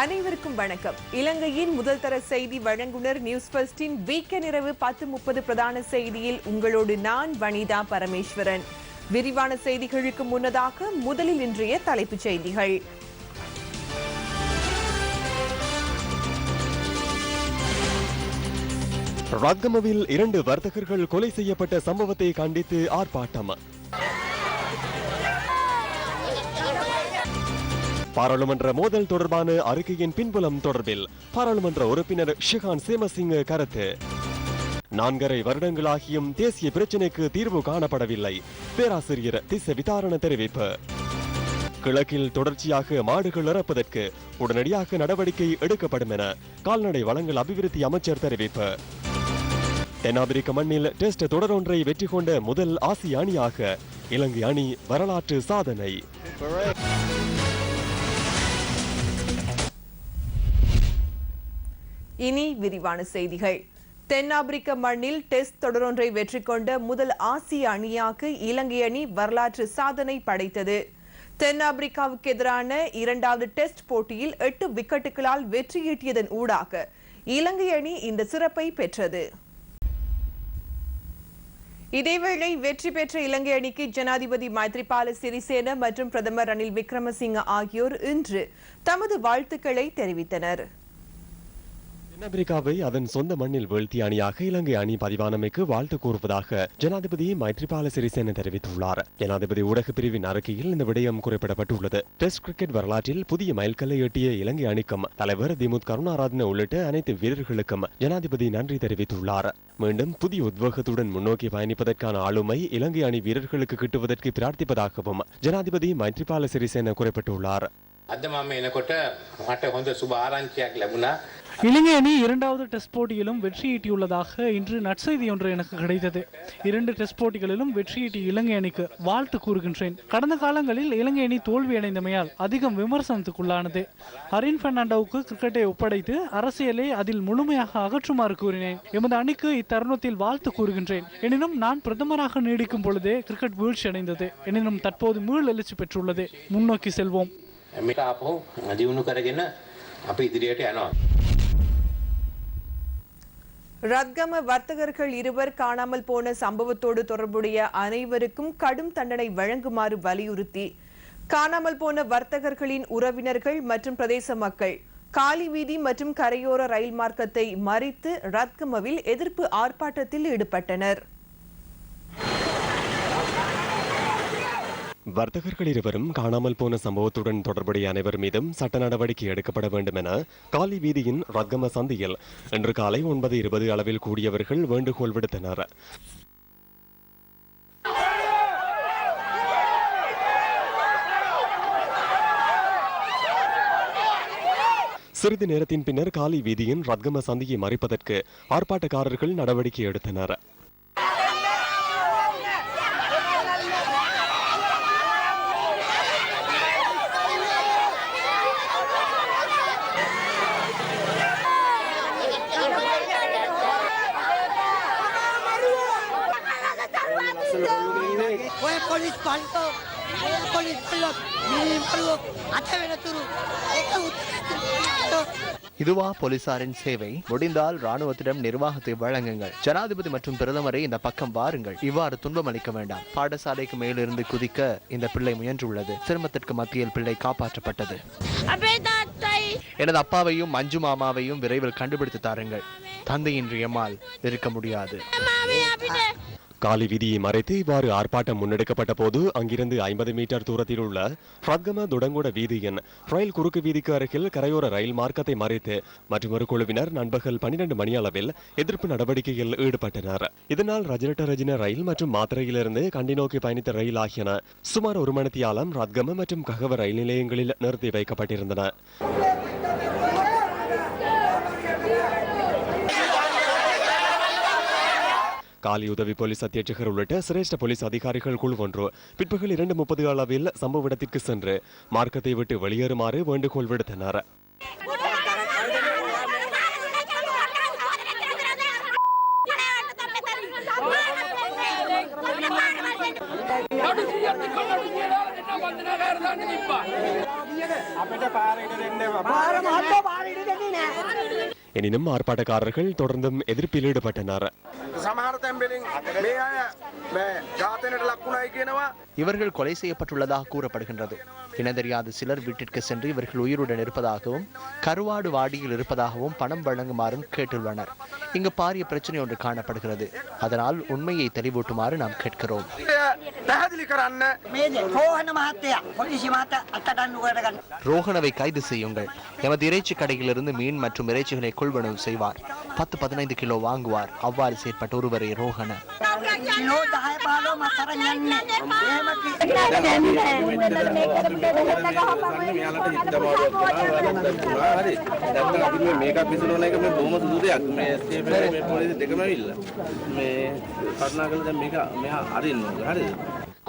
அனைவருக்கும் வணக்கம். இலங்கையின் முதல் தர செய்தி வழங்குனர் நியூஸ் ஃபர்ஸ்டின் வீக்கெண்ட் இரவு 10:30 பிரதான செய்தியில் உங்களோடு நான் வனிதா பரமேஸ்வரன். விரிவான செய்திகளுக்கு முன்னதாக முதலில் இன்றைய தலைப்புச் செய்திகள். ரத்கமவில் 2 வர்த்தகர்கள் கொலை செய்யப்பட்ட சம்பவத்தை கண்டித்து ஆர்ப்பாட்டம். பாராளுமன்ற மோதல் தொடர்பான அறிக்கையின் பின்புலம் தொடர்பில் பாராளுமன்ற உறுப்பினர் ஷிகான் சேமசிங்க கருத்து. 4.5 வருடங்களாகியும் தேசிய பிரச்சினைக்கு தீர்வு காணப்படவில்லை, பேராசிரியர் திஸ்ஸ விதாரண தெரிவிப்பு. கிழக்கில் தொடர்ச்சியாக மாடுகள் இறப்பதற்கு உடனடியாக நடவடிக்கை எடுக்கப்படும் என கால்நடை வளங்கள் அபிவிருத்தி அமைச்சர் தெரிவிப்பு. தென்னாப்பிரிக்க மண்ணில் டெஸ்ட் தொடரொன்றை வெற்றி கொண்ட முதல் ஆசிய அணியாக இலங்கை அணி வரலாற்று சாதனை. இனி விரிவான செய்திகள். தென்னாப்பிரிக்க மண்ணில் டெஸ்ட் தொடரொன்றை வெற்றி கொண்ட முதல் ஆசிய அணியாக இலங்கை அணி வரலாற்று சாதனை படைத்தது. தென்னாப்பிரிக்காவுக்கு எதிரான 2வது டெஸ்ட் போட்டியில் 8 விக்கெட்டுகளால் வெற்றியீட்டியதன் ஊடாக இலங்கை அணி இந்த சிறப்பை பெற்றது. இதேவேளை வெற்றி பெற்ற இலங்கை அணிக்கு ஜனாதிபதி மைத்ரிபால சிறிசேன மற்றும் பிரதமர் ரணில் விக்ரமசிங்க ஆகியோர் இன்று தமது வாழ்த்துக்களை தெரிவித்தனர். தென்னாப்பிரிக்காவை அதன் சொந்த மண்ணில் வீழ்த்திய அணியாக இலங்கை அணி பதிவானமைக்கு வாழ்த்து கூறுவதாக ஜனாதிபதி மைத்ரிபால சிறிசேன தெரிவித்துள்ளார். ஜனாதிபதி ஊடக பிரிவின் அறிக்கையில் இந்த விடயம் குறிப்பிடப்பட்டுள்ளது. டெஸ்ட் கிரிக்கெட் வரலாற்றில் புதிய மைல்கல்லை எட்டிய இலங்கை அணிக்கும் தலைவர் திமுத் கருணாரத்ன உள்ளிட்ட அனைத்து வீரர்களுக்கும் ஜனாதிபதி நன்றி தெரிவித்துள்ளார். மீண்டும் புதிய உத்வேகத்துடன் முன்னோக்கி பயணிப்பதற்கான ஆளுமை இலங்கை அணி வீரர்களுக்கு கிட்டுவதற்கு பிரார்த்திப்பதாகவும் ஜனாதிபதி மைத்ரிபால சிறிசேன குறிப்பிட்டுள்ளார். இலங்கை அணி 2வது டெஸ்ட் போட்டியிலும் வெற்றியீட்டியுள்ளதாக இன்று நற்செய்தி ஒன்று எனக்கு கிடைத்தது. 2 டெஸ்ட் போட்டிகளிலும் வெற்றியீட்டிய இலங்கை அணிக்கு வாழ்த்து கூறுகின்றேன். கடந்த காலங்களில் இலங்கை அணி தோல்வியடைந்தமையால் அதிகம் விமர்சனத்துக்குள்ளானது. அரின் பெர்னாண்டோவுக்கு கிரிக்கெட்டை ஒப்படைத்து அரசியலை அதில் முழுமையாக அகற்றுமாறு கூறினேன். எமது அணிக்கு இத்தருணத்தில் வாழ்த்து கூறுகின்றேன். எனினும் நான் பிரதமராக நீடிக்கும் பொழுதே கிரிக்கெட் வீழ்ச்சி அடைந்தது. எனினும் தற்போது மீள் எழுச்சி பெற்றுள்ளது. முன்னோக்கி செல்வோம். ரத்கம வர்த்தகர்கள் 2 காணாமல் போன சம்பவத்தோடு தொடர்புடைய அனைவருக்கும் கடும் தண்டனை வழங்குமாறு வலியுறுத்தி காணாமல் போன வர்த்தகர்களின் உறவினர்கள் மற்றும் பிரதேச மக்கள் காலி வீதி மற்றும் கரையோர ரயில் மார்க்கத்தை மறித்து ரத்கமவில் எதிர்ப்பு ஆர்ப்பாட்டத்தில் ஈடுபட்டனர். வர்த்தகர்கள் 2 காணாமல் போன சம்பவத்துடன் தொடர்புடைய அனைவர் மீதும் சட்ட நடவடிக்கை எடுக்கப்பட வேண்டும் என காலி வீதியின் ரத்கம சந்தையில் இன்று காலை 9:20 அளவில் கூடியவர்கள் வேண்டுகோள் விடுத்தனர். சிறிது நேரத்தின் பின்னர் காலி வீதியின் ரத்கம சந்தையை மறைப்பதற்கு ஆர்ப்பாட்டக்காரர்கள் நடவடிக்கை எடுத்தனர். இதுவா போலீசாரின் சேவை? முடிந்தால் ராணுவத்திடம் நிர்வாகத்தை வழங்குங்கள். ஜனாதிபதி மற்றும் பிரதமரை இந்த பக்கம் வாருங்கள். இவ்வாறு துன்பம் அளிக்க வேண்டாம். பாடசாலைக்கு மேலிருந்து குதிக்க இந்த பிள்ளை முயன்றுள்ளது. சிரமத்திற்கு மத்தியில் பிள்ளை காப்பாற்றப்பட்டது. எனது அப்பாவையும் மஞ்சு மாமாவையும் விரைவில் கண்டுபிடித்து தாருங்கள். தந்தையின்றி எம்மால் இருக்க முடியாது. காலி வீதியை மறைத்து இவ்வாறு ஆர்ப்பாட்டம் முன்னெடுக்கப்பட்ட போது அங்கிருந்து 50 மீட்டர் தூரத்தில் உள்ள ரத்கம துடங்குட வீதியின் ரயில் குறுக்கு வீதிக்கு அருகில் கரையோர ரயில் மார்க்கத்தை மறைத்து மற்றொரு குழுவினர் நண்பகல் 12 மணி அளவில் எதிர்ப்பு நடவடிக்கையில் ஈடுபட்டனர். இதனால் ரஜின ரயில் மற்றும் மாத்திரையிலிருந்து கண்டி நோக்கி பயணித்த ரயில் ஆகியன சுமார் 1 மணித்தியாலம் ரத்கம மற்றும் ககவ ரயில் நிலையங்களில் நிறுத்தி வைக்கப்பட்டிருந்தன. காலி உதவி போலீஸ் அத்தியட்சகர் உள்ளிட்ட சிரேஷ்ட போலீஸ் அதிகாரிகள் குழு ஒன்று பிற்பகல் 2:30 அளவில் சம்பவ இடத்திற்கு சென்று மார்க்கத்தை விட்டு வெளியேறுமாறு வேண்டுகோள் விடுத்தனர். எனினும் ஆர்ப்பாட்டக்காரர்கள் தொடர்ந்தும் எதிர்ப்பில் ஈடுபட்டனர். இவர்கள் கொலை செய்யப்பட்டுள்ளதாக கூறப்படுகின்றது. இனந்தெரியாத சிலர் வீட்டிற்கு சென்று இவர்கள் உயிருடன் இருப்பதாகவும் கருவாடு வாடியில் இருப்பதாகவும் பணம் வழங்குமாறும் கேட்டுள்ளனர். இங்கு பாரிய பிரச்சனை ஒன்று காணப்படுகிறது. அதனால் உண்மையை தெளிவூட்டுமாறு நாம் கேட்கிறோம். ரோஹணவை கைது செய்யுங்கள். எமது இறைச்சி கடையிலிருந்து மீன் மற்றும் இறைச்சிகளை கொள்வனவு செய்வார். 10-15 கிலோ வாங்குவார். அவ்வாறு செயற்பட்ட ஒருவரே ரோஹண.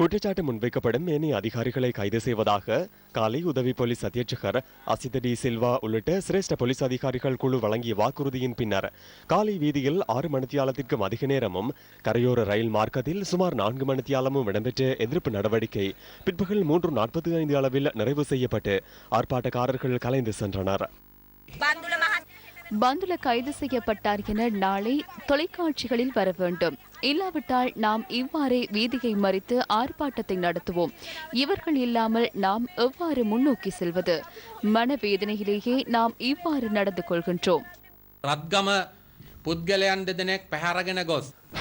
குற்றச்சாட்டு முன்வைக்கப்படும் ஏனைய அதிகாரிகளை கைது செய்வதாக காலை உதவி போலீஸ் அத்தியட்சகர் அசித டி சில்வா உள்ளிட்ட சிரேஷ்ட போலீஸ் அதிகாரிகள் குழு வழங்கிய வாக்குறுதியின் பின்னர் காலை வீதியில் 6 மணித்தியாலத்திற்கும் அதிக நேரமும் கரையோர ரயில் மார்க்கத்தில் சுமார் 4 மணித்தியாலமும் இடம்பெற்ற எதிர்ப்பு நடவடிக்கை பிற்பகல் 3:45 அளவில் நிறைவு செய்யப்பட்டு ஆர்ப்பாட்டக்காரர்கள் கலைந்து சென்றனர். பந்துல கைது செய்யப்பட்டார் என நாளை தொலைக்காட்சிகளில் வர வேண்டும். இல்லாவிட்டால் நாம் இவ்வாறே வீதியை மறித்து ஆர்ப்பாட்டத்தை நடத்துவோம். இவர்கள் இல்லாமல் நாம் எவ்வாறு முன்னோக்கி செல்வது? மனவேதனையிலேயே நாம் இவ்வாறு நடந்து கொள்கின்றோம்.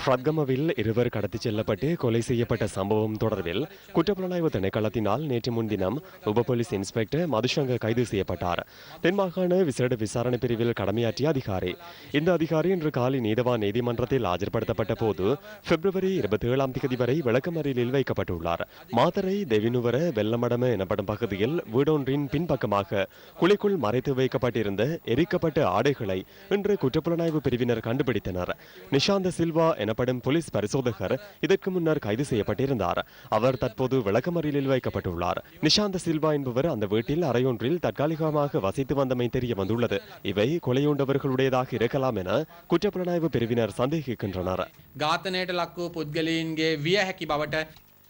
ரத்கமவில் 2 கடத்திச் செல்லப்பட்டு கொலை செய்யப்பட்ட சம்பவம் தொடர்பில் குற்றப்புலனாய்வு திணைக்களத்தினால் நேற்று முன்தினம் உப போலீஸ் இன்ஸ்பெக்டர் மதுசங்க கைது செய்யப்பட்டார். தென்மாகாண விசேட விசாரணை பிரிவில் கடமையாற்றிய அதிகாரி. இந்த அதிகாரி இன்று காலை நீதவான் நீதிமன்றத்தில் ஆஜர்படுத்தப்பட்ட போது பிப்ரவரி 27ஆம் தேதி வரை விளக்கமறியலில் வைக்கப்பட்டுள்ளார். மாத்தரை தெவினுவர வெள்ளமடம எனப்படும் பகுதியில் வீடொன்றின் பின்பக்கமாக குழிக்குள் மறைத்து வைக்கப்பட்டிருந்த எரிக்கப்பட்ட ஆடைகளை இன்று குற்றப்புலனாய்வு பிரிவினர் கண்டுபிடித்தனர். நிஷாந்த சில்வா எனப்படும் போலீஸ் பரிசோதகர் இதற்கு முன்னர் கைது செய்யப்பட்டிருந்தார். அவர் தற்போது விளக்கமறியலில் வைக்கப்பட்டுள்ளார். நிஷாந்த சில்வா என்பவர் அந்த வீட்டில் அறையொன்றில் தற்காலிகமாக வசித்து வந்தமை தெரிய வந்துள்ளது. இவை கொலையுண்டவர்களுடையதாக இருக்கலாம் என குற்றப்புலனாய்வு பிரிவினர் சந்தேகிக்கின்றனர்.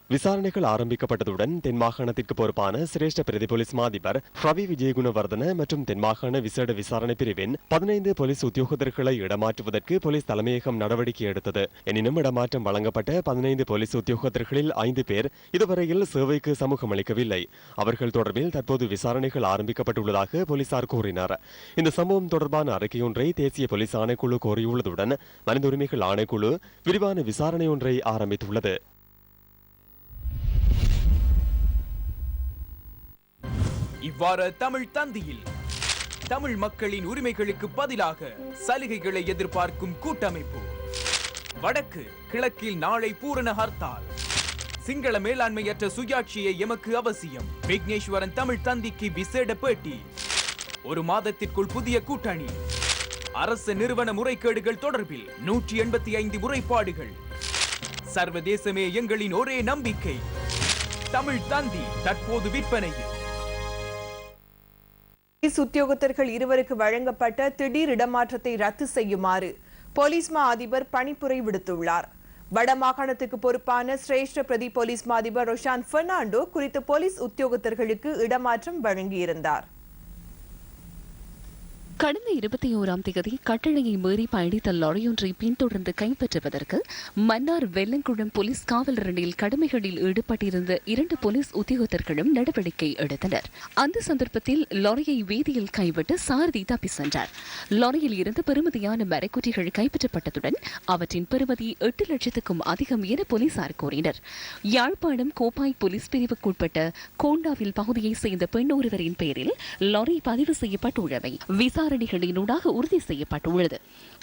விசாரணைகள் ஆரம்பிக்கப்பட்டதுடன் தென்மாகாணத்திற்கு பொறுப்பான சிரேஷ்ட பிரதி போலீஸ் மாதிபர் ரவி விஜயகுணவர்தன மற்றும் தென்மாகாண விசேட விசாரணை பிரிவின் 15 போலீஸ் உத்தியோகத்தர்களை இடமாற்றுவதற்கு போலீஸ் தலைமையகம் நடவடிக்கை எடுத்தது. எனினும் இடமாற்றம் வழங்கப்பட்ட 15 போலீஸ் உத்தியோகத்தர்களில் 5 பேர் இதுவரையில் சேவைக்கு சமூகம் அளிக்கவில்லை. அவர்கள் தொடர்பில் தற்போது விசாரணைகள் ஆரம்பிக்கப்பட்டுள்ளதாக போலீசார் கூறினர். இந்த சம்பவம் தொடர்பான அறிக்கையொன்றை தேசிய போலீஸ் ஆணைக்குழு கோரியுள்ளதுடன் மனித உரிமைகள் ஆணைக்குழு விரிவான விசாரணை ஒன்றை ஆரம்பித்துள்ளது. இவ்வாறு தமிழ் தந்தியில் தமிழ் மக்களின் உரிமைகளுக்கு பதிலாக சலுகைகளை எதிர்பார்க்கும் கூட்டமைப்பு. வடக்கு கிழக்கில் நாளை பூரண ஹர்த்தால். சிங்கள மேலாண்மையற்ற சுயாட்சியை எமக்கு அவசியம். விக்னேஸ்வரன் தமிழ் தந்திக்கு விசேட பேட்டி. 1 மாதத்திற்குள் புதிய கூட்டணி. அரசு நிறுவன முறைகேடுகள் தொடர்பில் 185 முறைப்பாடுகள். சர்வதேசமே எங்களின் ஒரே நம்பிக்கை. தமிழ் தந்தி தற்போது விற்பனையில். போலீஸ் உத்தியோகத்தர்கள் 2 வழங்கப்பட்ட திடீர் இடமாற்றத்தை ரத்து செய்யுமாறு போலீஸ் மா அதிபர் பணிப்புரை விடுத்துள்ளார். வடமாகாணத்துக்கு பொறுப்பான சிரேஷ்ட பிரதி போலீஸ் மா அதிபர் ரொஷான் பெர்னாண்டோ குறித்த போலீஸ் உத்தியோகத்தர்களுக்கு இடமாற்றம் வழங்கியிருந்தார். கடந்த 21ஆம் தேதி கட்டளையை மீறி பயணித்த லாரியொன்றை பின்தொடர்ந்து கைப்பற்றுவதற்கு மன்னார் வெள்ளங்குளம் போலீஸ் காவல் ரணில் கடமைகளில் ஈடுபட்டிருந்த 2 போலீஸ் உத்தியோகத்தர்களும் நடவடிக்கை எடுத்தனர். அந்த சந்தர்ப்பத்தில் லாரியை வீதியில் கைவிட்டு சாரதி தப்பி சென்றார். லாரியில் இருந்து பெறுமதியான மரக்குற்றிகள் கைப்பற்றப்பட்டதுடன் அவற்றின் பெறுமதி 8 லட்சத்துக்கும் அதிகம் என போலீசார் கூறினர். யாழ்ப்பாணம் கோப்பாய் போலீஸ் பிரிவுக்குட்பட்ட கோண்டாவில் பகுதியைச் சேர்ந்த பெண் ஒருவரின் பெயரில் லாரி பதிவு செய்யப்பட்டுள்ளமை விசாரணைகளினூடாக உறுதி செய்யப்பட்டுள்ளது.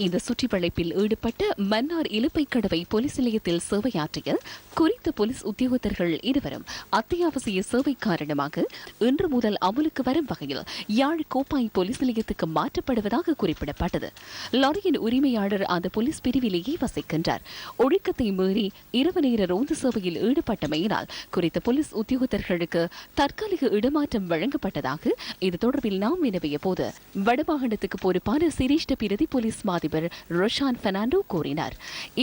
இந்த சுற்றிவளைப்பில் ஈடுபட்ட மன்னார் இலுப்பைக்கடவை போலீஸ் நிலையத்தில் சேவையாற்றிய குறித்த போலீஸ் உத்தியோகத்தர்கள் 2 அத்தியாவசிய சேவை காரணமாக இன்று முதல் அமலுக்கு வரும் வகையில் யாழ் கோப்பாய் போலீஸ் நிலையத்துக்கு மாற்றப்படுவதாக குறிப்பிடப்பட்டது. லாரியின் உரிமையாளர் அந்த போலீஸ் பிரிவிலேயே வசிக்கின்றார். ஒழுக்கத்தை மீறி இரவு நேர ரோந்து சேவையில் ஈடுபட்டமையினால் குறித்த போலீஸ் உத்தியோகத்தர்களுக்கு தற்காலிக இடமாற்றம் வழங்கப்பட்டதாக இது தொடர்பில் நாம் வினவிய போது வடமா வடமாகாணத்துக்கு பொறுப்பான சிரேஷ்ட பிரதி போலீஸ் மாதிபர் ரொஷான் பெர்னாண்டோ கூறினார்.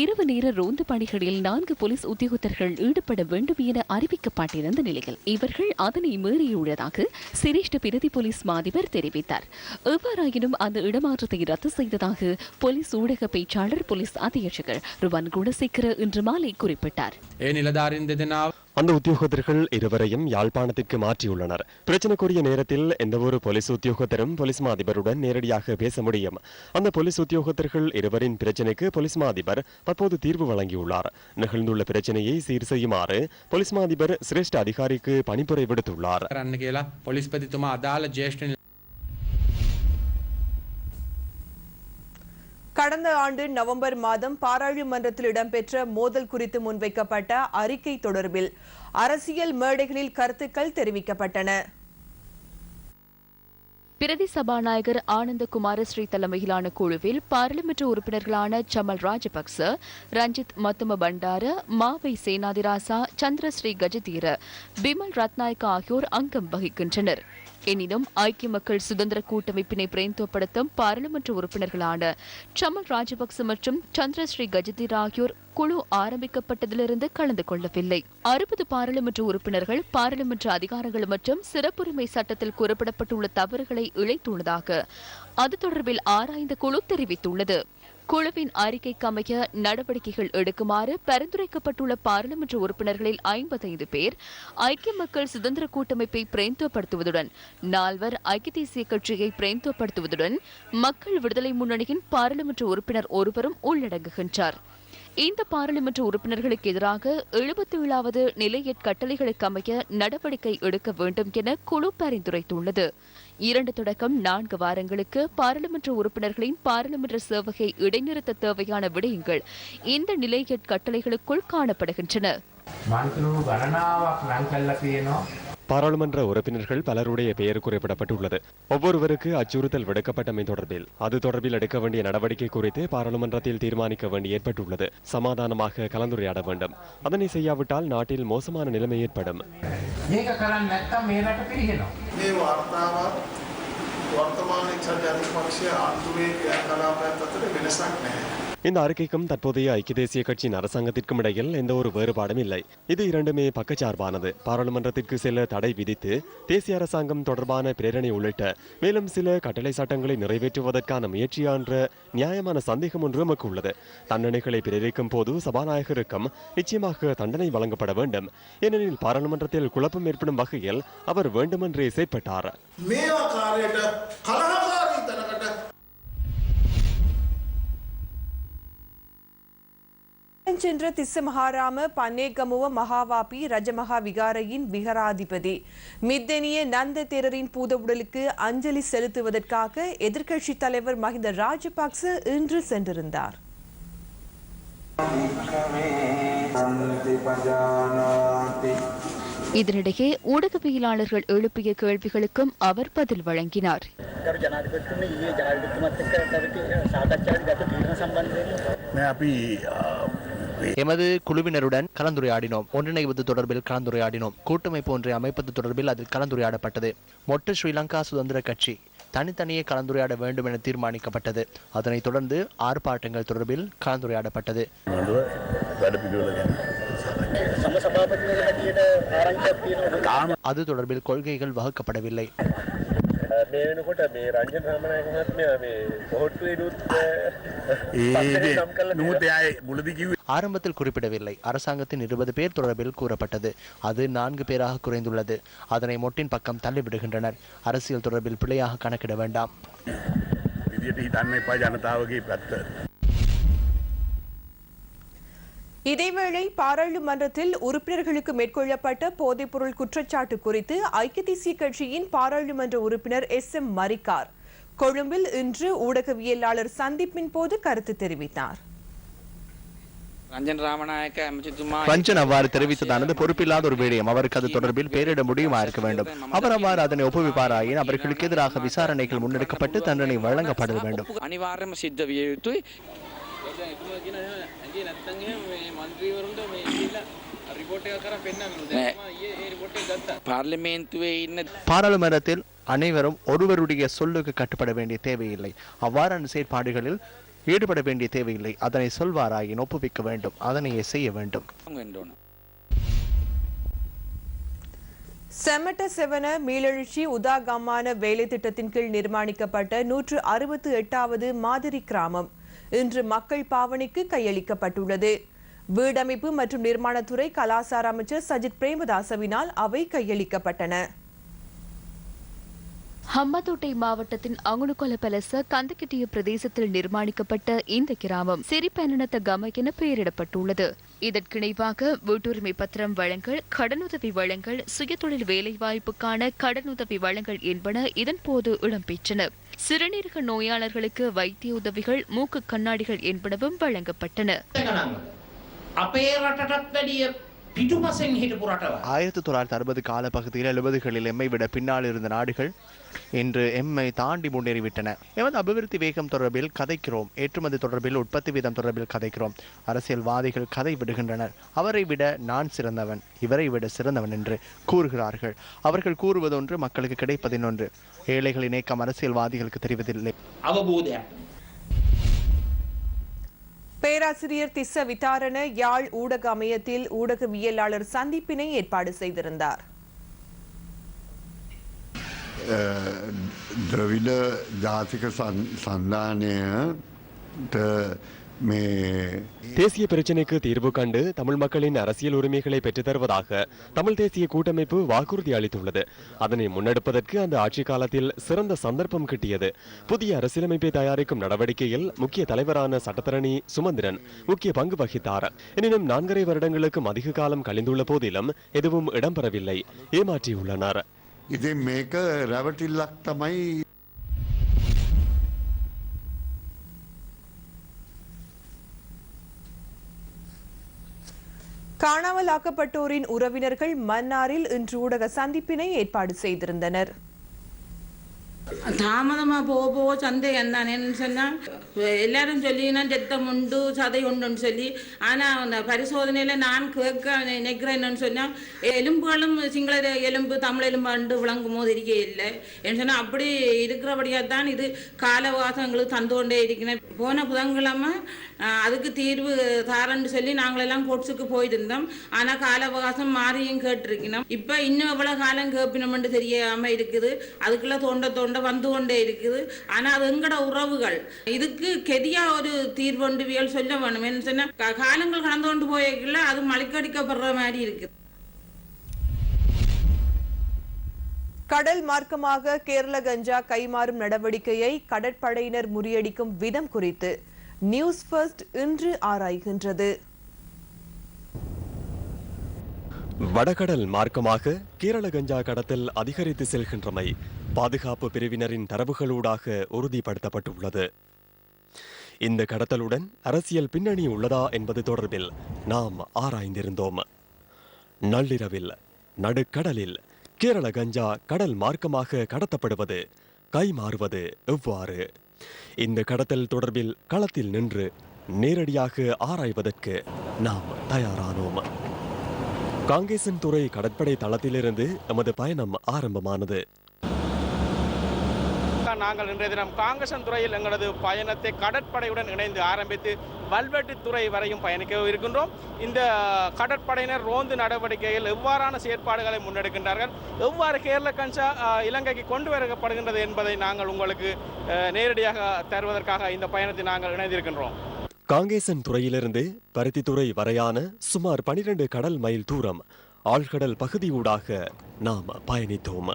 இரவு நேர ரோந்து பணிகளில் 4 போலீஸ் உத்தியோகத்தர்கள் ஈடுபட வேண்டும் என அறிவிக்கப்பட்டிருந்த நிலையில் இவர்கள் அதனை மீறியுள்ளதாக சிரேஷ்ட பிரதி போலீஸ் மாதிபர் தெரிவித்தார். எவ்வாறாயினும் அந்த இடமாற்றத்தை ரத்து செய்ததாக போலீஸ் ஊடக பேச்சாளர் போலீஸ் அத்தியட்சகர் ருவான் குணசேகர இன்று மாலை குறிப்பிட்டார். அந்த உத்தியோகத்தர்கள் இருவரையும் யாழ்ப்பாணத்திற்கு மாற்றியுள்ளனர். பிரச்சனைக்குரிய நேரத்தில் எந்தவொரு போலீஸ் உத்தியோகத்தரும் போலீஸ் மாதிபருடன் நேரடியாக பேச முடியும். அந்த போலீஸ் உத்தியோகத்தர்கள் இருவரின் பிரச்சனைக்கு போலீஸ் மாதிபர் தற்போது தீர்வு வழங்கியுள்ளார். நிகழ்ந்துள்ள பிரச்சனையை சீர் செய்யுமாறு போலீஸ் மாதிபர் சிரேஷ்ட அதிகாரிக்கு பணிப்புரை விடுத்துள்ளார். கடந்த ஆண்டு நவம்பர் மாதம் பாராளுமன்றத்தில் இடம்பெற்ற மோதல் குறித்து முன்வைக்கப்பட்ட அறிக்கை தொடர்பில் அரசியல் மேடைகளில் கருத்துக்கள் தெரிவிக்கப்பட்டன. பிரதி சபாநாயகர் ஆனந்த குமாரஸ்ரீ தலைமையிலான குழுவில் பாராளுமன்ற உறுப்பினர்களான சமல் ராஜபக்ச, ரஞ்சித் மத்தும பண்டார, மாவை சேனாதிராசா, சந்திரஸ்ரீ கஜதீர, பிமல் ரத்நாயக்க ஆகியோர் அங்கம் வகிக்கின்றனர். எனினும் ஐக்கிய மக்கள் சுதந்திர கூட்டமைப்பினை பிரதிநிதித்துவப்படுத்தும் பாராளுமன்ற உறுப்பினர்களான சமல் ராஜபக்ச மற்றும் சந்திரஸ்ரீ கஜதீர ஆகியோர் குழு ஆரம்பிக்கப்பட்டதிலிருந்து கலந்து கொள்ளவில்லை. 60 பாராளுமன்ற உறுப்பினர்கள் பாராளுமன்ற அதிகாரங்கள் மற்றும் சிறப்புரிமை சட்டத்தில் குறிப்பிடப்பட்டுள்ள தவறுகளை இழைத்துள்ளதாக அது தொடர்பில் ஆராய்ந்த குழு தெரிவித்துள்ளது. குழுவின் அறிக்கைக்கு அமைய நடவடிக்கைகள் எடுக்குமாறு பரிந்துரைக்கப்பட்டுள்ள பாராளுமன்ற உறுப்பினர்களில் 55 பேர் ஐக்கிய மக்கள் சுதந்திர கூட்டமைப்பை பிரதிநிதித்துவப்படுத்துவதுடன் 4 ஐக்கிய தேசிய கட்சியை பிரதிநிதித்துவப்படுத்துவதுடன் மக்கள் விடுதலை முன்னணியின் பாராளுமன்ற உறுப்பினர் ஒருவரும் உள்ளடங்குகின்றார். இந்த பாராளுமன்ற உறுப்பினர்களுக்கு எதிராக 77வது நிலையற் கட்டளைகளுக்கு அமைய நடவடிக்கை எடுக்க வேண்டும் என குழு பரிந்துரைத்துள்ளது. 2 தொடக்கம் 4 வாரங்களுக்கு பாராளுமன்ற உறுப்பினர்களின் பாராளுமன்ற சேவையை இடைநிறுத்த தேவையான விடயங்கள் இந்த நிலையற் கட்டளைகளுக்குள் காணப்படுகின்றன. பாராளுமன்ற உறுப்பினர்கள் பலருடைய பெயர் குறிப்பிடப்பட்டுள்ளது. ஒவ்வொருவருக்கு அச்சுறுத்தல் விடுக்கப்பட்டமை தொடர்பில் அது தொடர்பில் எடுக்க வேண்டிய நடவடிக்கை குறித்து பாராளுமன்றத்தில் தீர்மானிக்க வேண்டி ஏற்பட்டுள்ளது. சமாதானமாக கலந்துரையாட வேண்டும். அதனை செய்யாவிட்டால் நாட்டில் மோசமான நிலைமை ஏற்படும். இந்த அறிக்கைக்கும் தற்போதைய ஐக்கிய தேசிய கட்சியின் அரசாங்கத்திற்கும் இடையில் எந்த ஒரு வேறுபாடும் இல்லை. இது இரண்டுமே பக்கச்சார்பானது. பாராளுமன்றத்திற்கு செல்ல தடை விதித்து தேசிய அரசாங்கம் தொடர்பான பிரேரணை உள்ளிட்ட மேலும் சில கட்டளை சட்டங்களை நிறைவேற்றுவதற்கான முயற்சியா என்ற நியாயமான சந்தேகம் ஒன்று நமக்கு உள்ளது. தண்டனைகளை பிரேரிக்கும் போது சபாநாயகருக்கும் நிச்சயமாக தண்டனை வழங்கப்பட வேண்டும். ஏனெனில் பாராளுமன்றத்தில் குழப்பம் ஏற்படும் வகையில் அவர் வேண்டுமென்றே செயற்பட்டார். சென்ற திஸ்ஸமஹாராம பன்னேகமுவ மகாவாபி ரஜமகா விகாரையின் விகாராதிபதி மித்தனிய நந்த தேரரின் பூதவுடலுக்கு அஞ்சலி செலுத்துவதற்காக எதிர்க்கட்சித் தலைவர் மஹிந்த ராஜபக்ச இன்று சென்றிருந்தார். இதனிடையே ஊடகவியலாளர்கள் எழுப்பிய கேள்விகளுக்கும் அவர் பதில் வழங்கினார். எமது குழுவினருடன் கலந்துரையாடினோம். ஒன்றிணைவது தொடர்பில் கலந்துரையாடினோம். கூட்டமைப்பு ஒன்றை அமைப்பது தொடர்பில் அதில் கலந்துரையாடப்பட்டது. மொட்டு ஸ்ரீலங்கா சுதந்திர கட்சி தனித்தனியே கலந்துரையாட வேண்டும் என தீர்மானிக்கப்பட்டது. அதனைத் தொடர்ந்து ஆர்ப்பாட்டங்கள் தொடர்பில் கலந்துரையாடப்பட்டது. அது தொடர்பில் கொள்கைகள் வகுக்கப்படவில்லை. ஆரம்பத்தில் குறிப்பிடவில்லை. அரசாங்கத்தின் 20 பேர் தொடர்பில் கூறப்பட்டது. அது 4 பேராக குறைந்துள்ளது. அதனை மொட்டின் பக்கம் தள்ளிவிடுகின்றனர். அரசியல் தொடர்பில் பிழையாக கணக்கிட வேண்டாம். இதேவேளை பாராளுமன்றத்தில் உறுப்பினர்களுக்கு மேற்கொள்ளப்பட்ட போதைப்பொருள் குற்றச்சாட்டு குறித்து ஐக்கிய தேசிய கட்சியின் பாராளுமன்ற உறுப்பினர் SM மரிக்கார் கொழும்பில் இன்று ஊடகவியலாளர் சந்திப்பின் போது கருத்து தெரிவித்தார். ரஞ்சன் அவ்வாறு தெரிவித்ததானது பொறுப்பில்லாத ஒரு விடயம். அவருக்கு அது தொடர்பில் பெயரிட முடியுமா இருக்க வேண்டும். அவர் அவ்வாறு அதனை ஒப்புவிப்பாராயின் அவர்களுக்கு எதிராக விசாரணைகள் முன்னெடுக்கப்பட்டு தண்டனை வழங்கப்பட வேண்டும். பாராளுமன்றத்தில் அனைவரும் ஒருவருடைய சொல்லுக்கு கட்டுப்பட வேண்டிய தேவையில்லை. அவ்வாறான செயற்பாடுகளில் ஈடுபட வேண்டிய தேவையில்லை. அதனை சொல்வாராயின் ஒப்புவிக்க வேண்டும், அதனையே செய்ய வேண்டும். செமட்ட செவன மீளெழுச்சி உதாகமான வேலை திட்டத்தின் கீழ் நிர்மாணிக்கப்பட்ட 168வது மாதிரி கிராமம் இன்று மக்கள் பாவனைக்கு கையளிக்கப்பட்டுள்ளது. வீடமைப்பு மற்றும் நிர்மாணத்துறை கலாசார அமைச்சர் சஜித் பிரேமதாசவினால் அவை கையளிக்கப்பட்டன. ஹம்பாந்தோட்டை மாவட்டத்தின் அங்குணுகொல பலச கந்தக்கிட்டிய பிரதேசத்தில் நிர்மாணிக்கப்பட்ட இந்த கிராமம் சிறிபெனனத்த கம என பெயரிடப்பட்டுள்ளது. இதற்கிணைவாக வீட்டுரிமை பத்திரம் வழங்கல், கடனுதவி வழங்கல், சுயதொழில் வேலைவாய்ப்புக்கான கடனுதவி வழங்கல் என்பன இதன்போது இடம்பெற்றன. சிறுநீரக நோயாளர்களுக்கு வைத்திய உதவிகள், மூக்கு கண்ணாடிகள் என்பனவும் வழங்கப்பட்டன. 1960 காலப்பகுதியில் 70களில் எம்மை விட பின்னால் இருந்த நாடுகள் இன்று எம்மை தாண்டி முன்னேறிவிட்டன. எமது அபிவிருத்தி வேகம் தொடர்பில் கதைக்கிறோம், ஏற்றுமதி தொடர்பில், உற்பத்தி வீதம் தொடர்பில் கதைக்கிறோம். அரசியல்வாதிகள் கதை விடுகின்றனர். அவரை விட நான் சிறந்தவன், இவரை விட சிறந்தவன் என்று கூறுகிறார்கள். அவர்கள் கூறுவதொன்று, மக்களுக்கு கிடைப்பதினொன்று. ஏழைகளின் ஏக்கம் அரசியல்வாதிகளுக்கு தெரிவதில்லை. பேராசிரியர் திஸ்ஸ விதாரண யாழ் ஊடக அமையத்தில் ஊடகவியலாளர் சந்திப்பினை ஏற்பாடு செய்திருந்தார். ද්‍රවිඩ ජාතික සන්ධානයට தேசிய பிரச்சினைக்கு தீர்வு கண்டு தமிழ் மக்களின் அரசியல் உரிமைகளை பெற்றுத் தருவதாக தமிழ் தேசிய கூட்டமைப்பு வாக்குறுதி அளித்துள்ளது. அதனை முன்னெடுப்பதற்கு அந்த ஆட்சி காலத்தில் சிறந்த சந்தர்ப்பம் கிட்டியது. புதிய அரசியலமைப்பை தயாரிக்கும் நடவடிக்கையில் முக்கிய தலைவரான சட்டத்தரணி சுமந்திரன் முக்கிய பங்கு வகித்தார். எனினும் 4.5 வருடங்களுக்கும் அதிக காலம் கழிந்துள்ள போதிலும் எதுவும் இடம்பெறவில்லை, ஏமாற்றியுள்ளனர். ඉතින් මේක රැවටිල්ලක් තමයි. காணாமல் ஆக்கப்பட்டோரின் உறவினர்கள் மன்னாரில் இன்று ஊடக சந்திப்பினை ஏற்பாடு செய்திருந்தனர். தாமதமா போக சந்தேகம் தானேன்னு சொன்னா எல்லாரும் சொல்லினா ரத்தம் உண்டு சதை உண்டுன்னு சொல்லி, ஆனா அந்த பரிசோதனையில நான் கேட்க நினைக்கிறேன்னு சொன்னா எலும்புகளும் சிங்கள எலும்பு தமிழ் எலும்பு அண்டு விளங்கும் போது இருக்கே இல்லை என்று சொன்னா அப்படி இருக்கிறபடியா தான் இது காலவாசங்களுக்கு தந்து கொண்டே இருக்கிறேன். போன புதன்கிழமை அதுக்கு தீர்வு தாரன்னு சொல்லி நாங்களெல்லாம் கோட்ஸுக்கு போயிருந்தோம். ஆனா கால அவகாசம் மாறியும் கேட்டிருக்கணும். இப்ப இன்னும் எவ்வளவு காலம் கேட்பினோம்னு தெரியாம இருக்குது. அதுக்குள்ள தோண்ட வந்து கொண்டே இருக்குது. ஆனா அது எங்கட உறவுகள் இதுக்கு கெதியா ஒரு தீர்வொண்டுவியல் சொல்ல வேணும். என்ன சொன்னா காலங்கள் கடந்து கொண்டு போயக்குள்ள அது மலைக்கடிக்கப்படுற மாதிரி இருக்கு. கடல் மார்க்கமாக கேரள கஞ்சா கைமாறும் நடவடிக்கையை கடற்படையினர் முறியடிக்கும் விதம் குறித்து நியூஸ் ஃபர்ஸ்ட் இன்று ஆராய்கின்றது. வடகடல் மார்க்கமாக கேரள கஞ்சா கடத்தல் அதிகரித்து செல்கின்றமை பாதுகாப்பு பிரிவினரின் தரவுகளூடாக உறுதிப்படுத்தப்பட்டுள்ளது. இந்த கடத்தலுடன் அரசியல் பின்னணி உள்ளதா என்பது தொடர்பில் நாம் ஆராய்ந்திருந்தோம். நள்ளிரவில் நடுக்கடலில் கேரள கஞ்சா கடல் மார்க்கமாக கடத்தப்படுவது, கைமாறுவது எவ்வாறு? இந்த கடத்தல் தொடர்பில் களத்தில் நின்று நேரடியாக ஆராய்வதற்கு நாம் தயாரானோம். காங்கேசன்துறை கடற்படை தளத்திலிருந்து எமது பயணம் ஆரம்பமானது. நாங்கள் இன்றைய தினம் காங்கேசன்துறையில் எங்களது பயணத்தை கடற்படையுடன் இணைந்து ஆரம்பித்து வல்வெட்டித்துறை வரையும் பயணிக்க இருக்கின்றோம். இந்த கடற்படையினர் ரோந்து நடவடிக்கையில் எவ்வாறான செயற்பாடுகளை முன்னெடுக்கின்றார்கள், எவ்வாறு கேரள கஞ்சா இலங்கைக்கு கொண்டு வரப்படுகின்றது என்பதை நாங்கள் உங்களுக்கு நேரடியாக தருவதற்காக இந்த பயணத்தை நாங்கள் இணைந்திருக்கின்றோம். காங்கேசன் துறையிலிருந்து பருத்தித்துறை வரையான சுமார் 12 கடல் மைல் தூரம் ஆழ்கடல் பகுதியூடாக நாம் பயணித்தோம்.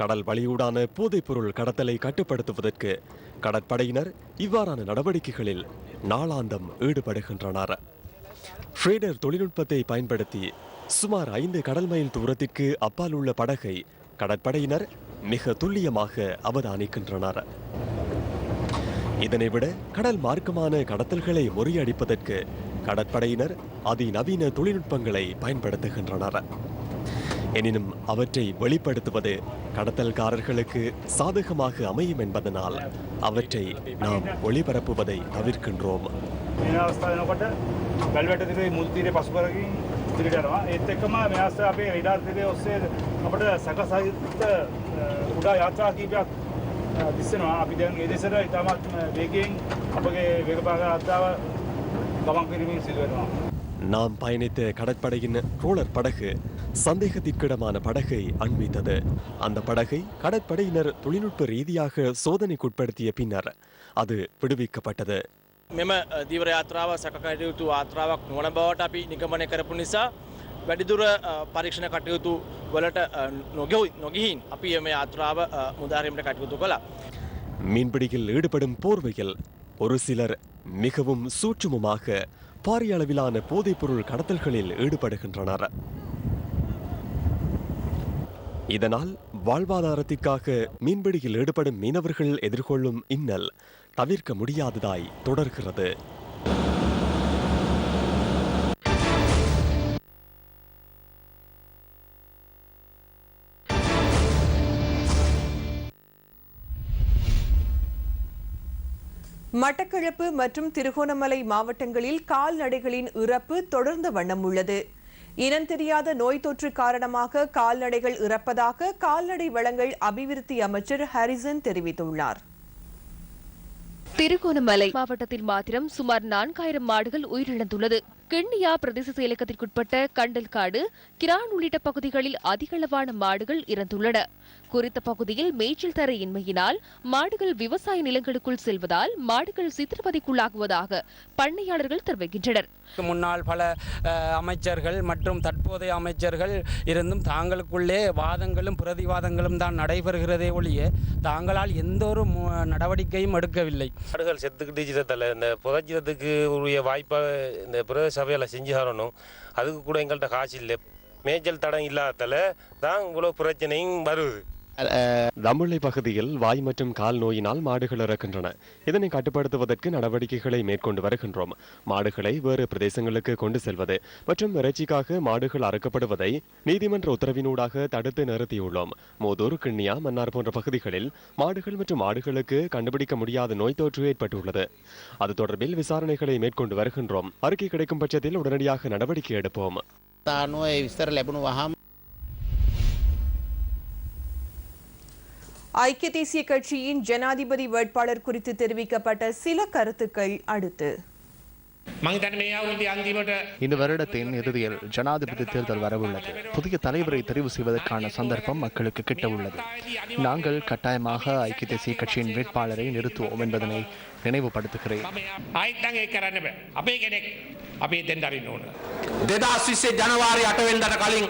கடல் வழியூடான போதைப்பொருள் கடத்தலை கட்டுப்படுத்துவதற்கு கடற்படையினர் இவ்வாறான நடவடிக்கைகளில் நாளாந்தம் ஈடுபடுகின்றனர். ட்ரேடர் தொழில்நுட்பத்தை பயன்படுத்தி சுமார் 5 கடல் மைல் தூரத்திற்கு அப்பால் உள்ள படகை கடற்படையினர் மிக துல்லியமாக அவதானிக்கின்றனர். இதனை விட கடல் மார்க்கமான கடத்தல்களை முறியடிப்பதற்கு கடற்படையினர் அதிநவீன தொழில்நுட்பங்களை பயன்படுத்துகின்றனர். எனினும் அவற்றை வெளிப்படுத்துவது கடத்தல்காரர்களுக்கு சாதகமாக அமையும் என்பதனால் அவற்றை நாம் ஒளிபரப்புவதை தவிர்க்கின்றோம். நாம் பயணித்த கடற்படையின் ரோலர் படகு சந்தேகத்திற்கிடமான படகை அண்மித்தது. அந்த படகை கடற்படையினர் தொழில்நுட்ப ரீதியாக சோதனைக்குட்படுத்திய பின்னர் அது விடுவிக்கப்பட்டது. මෙම දීවර යාත්‍රාව සැකකටයුතු යාත්‍රාවක් නොවන බවට අපි නිගමනය කරපු නිසා වැඩිදුර පරීක්ෂණ කටයුතු වලට නොගිහින් අපි මේ යාත්‍රාව මුදාරීමට කටයුතු කළා. மீன்பிடியில் ஈடுபடும் போர்வையில் ஒரு சிலர் மிகவும் சூட்சுமமாக பாரிய அளவிலான போதைப்பொருள் கடத்தல்களில் ஈடுபடுகின்றனர். இதனால் வாழ்வாதாரத்திற்காக மீன்பிடியில் ஈடுபடும் மீனவர்கள் எதிர்கொள்ளும் இன்னல் தவிர்க்க முடியாததாய் தொடர்கிறது. மட்டக்களப்பு மற்றும் திருகோணமலை மாவட்டங்களில் கால்நடைகளின் இறப்பு தொடர்ந்த வண்ணம் உள்ளது. இனம் தெரியாத நோய் தொற்று காரணமாக கால்நடைகள் இறப்பதாக கால்நடை வளங்கள் அபிவிருத்தி அமைச்சர் ஹரிசன் தெரிவித்துள்ளார். திருகோணமலை மாவட்டத்தில் மாத்திரம் சுமார் 4000 மாடுகள் உயிரிழந்துள்ளது. கிண்ணியா பிரதேச செயலகத்திற்குட்பட்ட கண்டல்காடு, கிரான் உள்ளிட்ட பகுதிகளில் அதிகளவான மாடுகள் இறந்துள்ளன. குறித்த பகுதியில் மேய்ச்சல் தர இன்மையினால் மாடுகள் விவசாய நிலங்களுக்குள் செல்வதால் மாடுகள் சித்திரவதைக்குள்ளாகுவதாக பண்ணையாளர்கள் தெரிவிக்கின்றனர். முன்னாள் பல அமைச்சர்கள் மற்றும் தற்போதைய அமைச்சர்கள் இருந்தும் தாங்களுக்குள்ளே வாதங்களும் பிரதிவாதங்களும் தான் நடைபெறுகிறதே ஒழிய தாங்களால் எந்த ஒரு நடவடிக்கையும் எடுக்கவில்லை. மாடுகள் செத்துக்கிட்டு இந்த புதைச்சிடத்துக்கு உரிய வாய்ப்பாக இந்த பிரதேச சபையில் செஞ்சு தரணும். அதுக்கு கூட எங்கள்கிட்ட காசு இல்லை. மேய்ச்சல் தடம் இல்லாததால தான் இவ்வளோ பிரச்சனையும் வருது. ரம்புள்ளை பகுதியில் வாய் மற்றும் கால் நோயினால் மாடுகள் இறக்கின்றன. இதனை கட்டுப்படுத்துவதற்கு நடவடிக்கைகளை மேற்கொண்டு வருகின்றோம். மாடுகளை வேறு பிரதேசங்களுக்கு கொண்டு செல்வது மற்றும் இறைச்சிக்காக மாடுகள் அறுக்கப்படுவதை நீதிமன்ற உத்தரவினூடாக தடுத்து நிறுத்தியுள்ளோம். மோதூர், கிண்ணியா, மன்னார் போன்ற பகுதிகளில் மாடுகள் மற்றும் மாடுகளுக்கு கண்டுபிடிக்க முடியாத நோய் தொற்று ஏற்பட்டுள்ளது. அது தொடர்பில் விசாரணைகளை மேற்கொண்டு வருகின்றோம். அறிக்கை கிடைக்கும் பட்சத்தில் உடனடியாக நடவடிக்கை எடுப்போம். ஐக்கிய தேசிய கட்சியின் ஜனாதிபதி வேட்பாளர் குறித்து தெரிவிக்கப்பட்ட சில கருத்துக்கள் அடுத்து. இந்த வருடத்தின் இறுதியில் ஜனாதிபதி தேர்தல் வரவுள்ளது. புதிய தலைவரை தெரிவு செய்வதற்கான சந்தர்ப்பம் மக்களுக்கு கிட்ட உள்ளது. நாங்கள் கட்டாயமாக ஐக்கிய தேசிய கட்சியின் வேட்பாளரை நிறுத்துவோம் என்பதனை நினைவுபடுத்துகிறேன்.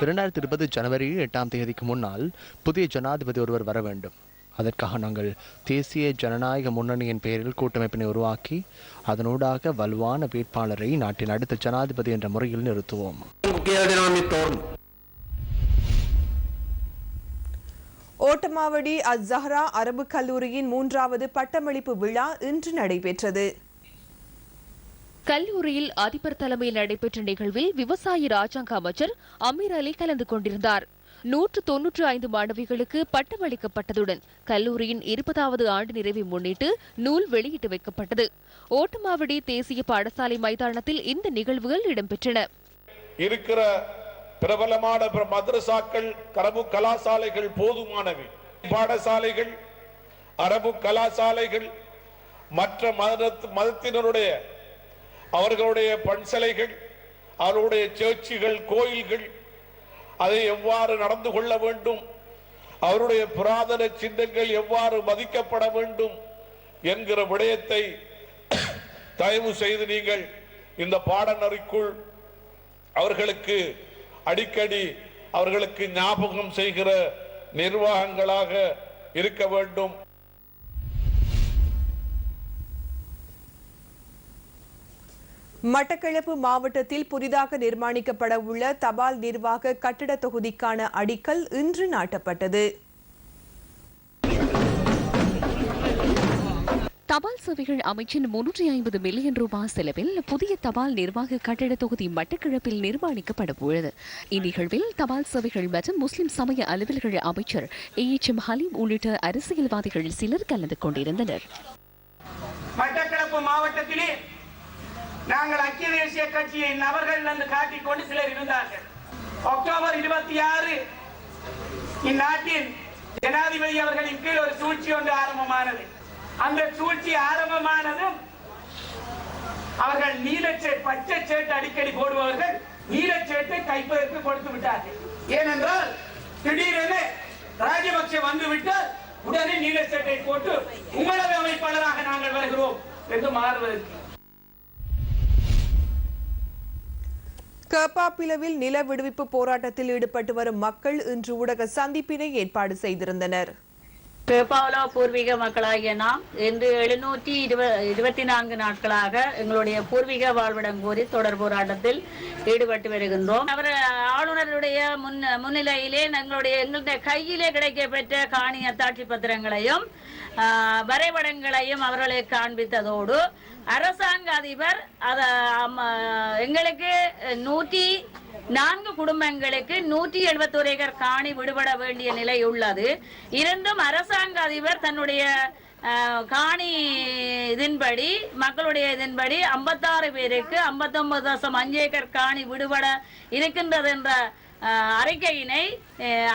2020 ஜனவரி 8ஆம் தேதிக்கு முன்னால் புதிய ஜனாதிபதி ஒருவர் வர வேண்டும். அதற்காக நாங்கள் தேசிய ஜனநாயக முன்னணியின் பெயரில் கூட்டமைப்பினை உருவாக்கி அதனூடாக வலுவான வேட்பாளரை நாட்டின் அடுத்த ஜனாதிபதி என்ற முறையில் நிறுத்துவோம். ஓட்டமாவடி அஸ்ஸஹ்ரா அரபு கல்லூரியின் 3வது பட்டமளிப்பு விழா இன்று நடைபெற்றது. கல்லூரியில் அதிபர் தலைமையில் நடைபெற்ற நிகழ்வில் விவசாய ராஜாங்க அமைச்சர் அமீர் அலி கலந்து கொண்டிருந்தார். 195 மாணவிகளுக்கு பட்டமளிக்கப்பட்டதுடன் கல்லூரியின் 20வது ஆண்டு நிறைவை முன்னிட்டு நூல் வெளியிட்டு வைக்கப்பட்டது. ஓட்டமாவடி தேசிய பாடசாலை மைதானத்தில் இந்த நிகழ்வுகள் இடம்பெற்றன. இருக்கிற பிரபலமான மதரசாக்கள், அரபு கலாசாலைகள் போதுமானவை. பாடசாலைகள், அரபு கலாசாலைகள், மற்ற மதத்தினருடைய அவர்களுடைய பன்சலைகள், அவருடைய சேர்ச்சிகள், கோயில்கள், அதை எவ்வாறு நடந்து கொள்ள வேண்டும், அவருடைய புராதன சின்னங்கள் எவ்வாறு மதிக்கப்பட வேண்டும் என்கிற விடயத்தை தயவு செய்து நீங்கள் இந்த பாடநெறிக்குள் அவர்களுக்கு அடிக்கடி அவர்களுக்கு ஞாபகம் செய்கிற நிர்வாகங்களாக இருக்க வேண்டும். மட்டக்களப்பு மாவட்டத்தில் புதிதாக நிர்மாணிக்கப்பட உள்ள தபால் நிர்வாக கட்டிட தொகுதிக்கான அடிக்கல் இன்று நாட்டப்பட்டது. தபால் சேவைகள் அமைச்சின் 350 மில்லியன் ரூபாய் செலவில் புதிய தபால் நிர்வாக கட்டட தொகுதி மட்டக்களப்பில் நிர்மாணிக்கப்பட உள்ளது. இந்நிகழ்வில் தபால் சேவைகள் மற்றும் முஸ்லிம் சமய அலுவல்கள் அமைச்சர் AHM ஹலீம் உள்ளிட்ட அரசியல்வாதிகள் சிலர் கலந்து கொண்டிருந்தனர். மட்டக்களப்பு மாவட்டத்திலே நாங்கள் ஐக்கிய தேசிய கட்சியின் நபர்கள் என்று காட்டிக்கொண்டு சிலர் இருந்தார்கள். அக்டோபர் 26 இந்நாட்டின் ஜனாதிபதி அவர்களின் கீழ் ஒரு சூழ்ச்சி ஒன்று ஆரம்பமானது. அந்த சூழ்ச்சி ஆரம்பமானதும் அவர்கள் பச்சை சேட்டு அடிக்கடி போடுபவர்கள் நீலச்சேட்டை கைப்பதற்கு கொடுத்து விட்டார்கள். ஏனென்றால் திடீரென ராஜபக்சே வந்துவிட்டால் உடனே நீலச்சேட்டை போட்டு உங்களது அமைப்பாளராக நாங்கள் வருகிறோம் என்று மாறுவதற்கு. கேப்பாப்பிலவில் நில விடுவிப்பு போராட்டத்தில் ஈடுபட்டு வரும் மக்கள் இன்று ஊடக சந்திப்பினை ஏற்பாடு செய்திருந்தனர். கேப்பாவலா பூர்வீக மக்களாகிய நாம் இன்று 724 நாட்களாக எங்களுடைய பூர்வீக வாழ்விடம் கோரி தொடர் போராட்டத்தில் ஈடுபட்டு வருகின்றோம். அவர் ஆளுநருடைய முன்னிலையிலே எங்களுடைய கையிலே கிடைக்கப்பெற்ற காணி அத்தாட்சி பத்திரங்களையும் வரைபடங்களையும் அவர்களை காண்பித்ததோடு அரசாங்க அதிபர் எங்களுக்கு 104 குடும்பங்களுக்கு 171 ஏக்கர் காணி விடுபட வேண்டிய நிலை உள்ளது. இருந்தும் அரசாங்க அதிபர் தன்னுடைய காணி இதன்படி மக்களுடைய இதன்படி 56 பேருக்கு 59.5 ஏக்கர் காணி விடுபட இருக்கின்றது என்ற அறிக்கையினை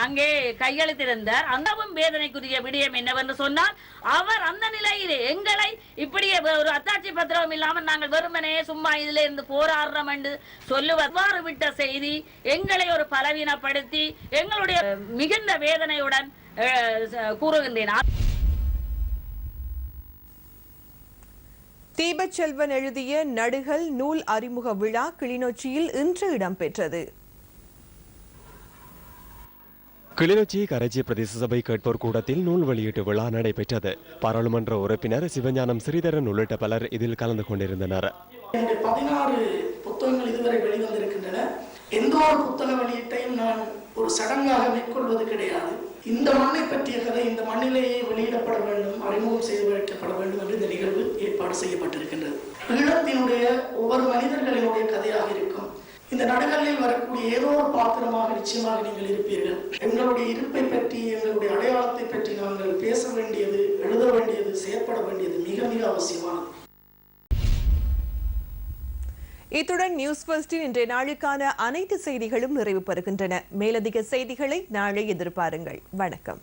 அங்கே கையெழுத்திருந்தார். அந்தவும் வேதனைக்குரிய விடயம் என்னவென்று சொன்னால் அவர் அந்த நிலையிலே எங்களை இப்படியே ஒரு அத்தாட்சி பத்திரம் இல்லாமல் நாங்கள் வெறுமனே சும்மா இதுல இருந்து போராடுறோம் என்று சொல்லுவாறு விட்ட செய்தி எங்களை ஒரு பலவீனப்படுத்தி எங்களுடைய மிகுந்த வேதனையுடன் கூறுகின்றேன். தீபச்செல்வன் எழுதிய நடுகள் நூல் அறிமுக விழா கிளிநொச்சியில் இன்று இடம்பெற்றது. கிளிநொச்சி கரைச்சி பிரதேச சபை கேட்போர் கூடத்தில் நூல் வெளியீட்டு விழா நடைபெற்றது. பாராளுமன்ற உறுப்பினர் சிவஞானம் ஸ்ரீதரன் உள்ளிட்ட பலர் இதில் கலந்து கொண்டிருந்தனர். 16 புத்தகங்கள் இதுவரை வெளிவந்திருக்கின்றன. எந்த ஒரு புத்தக வெளியீட்டையும் நான் ஒரு சடங்காக மேற்கொள்வது கிடையாது. இந்த மண்ணை பற்றிய கதை இந்த மண்ணிலேயே வெளியிடப்பட வேண்டும், அறிமுகம் செய்து வைக்கப்பட வேண்டும் என்று இந்த நிகழ்வு ஏற்பாடு செய்யப்பட்டிருக்கின்றது. ஈழத்தினுடைய ஒவ்வொரு மனிதர்களினுடைய கதையாக இருக்கும். இந்த நடுகளில் வரக்கூடிய ஏதோ ஒரு பாத்திரமாக நிச்சயமாக நீங்கள் இருப்பீர்கள். எங்களுடைய இருப்பை பற்றி, எங்களுடைய அடையாளத்தை பற்றி நாங்கள் பேச வேண்டியது, எழுத வேண்டியது, செயற்பட வேண்டியது மிக மிக அவசியமானது. இத்துடன் நியூஸ் ஃபர்ஸ்டின் இன்றைய நாளுக்கான அனைத்து செய்திகளும் நிறைவு பெறுகின்றன. மேலதிக செய்திகளை நாளை எதிர்பாருங்கள். வணக்கம்.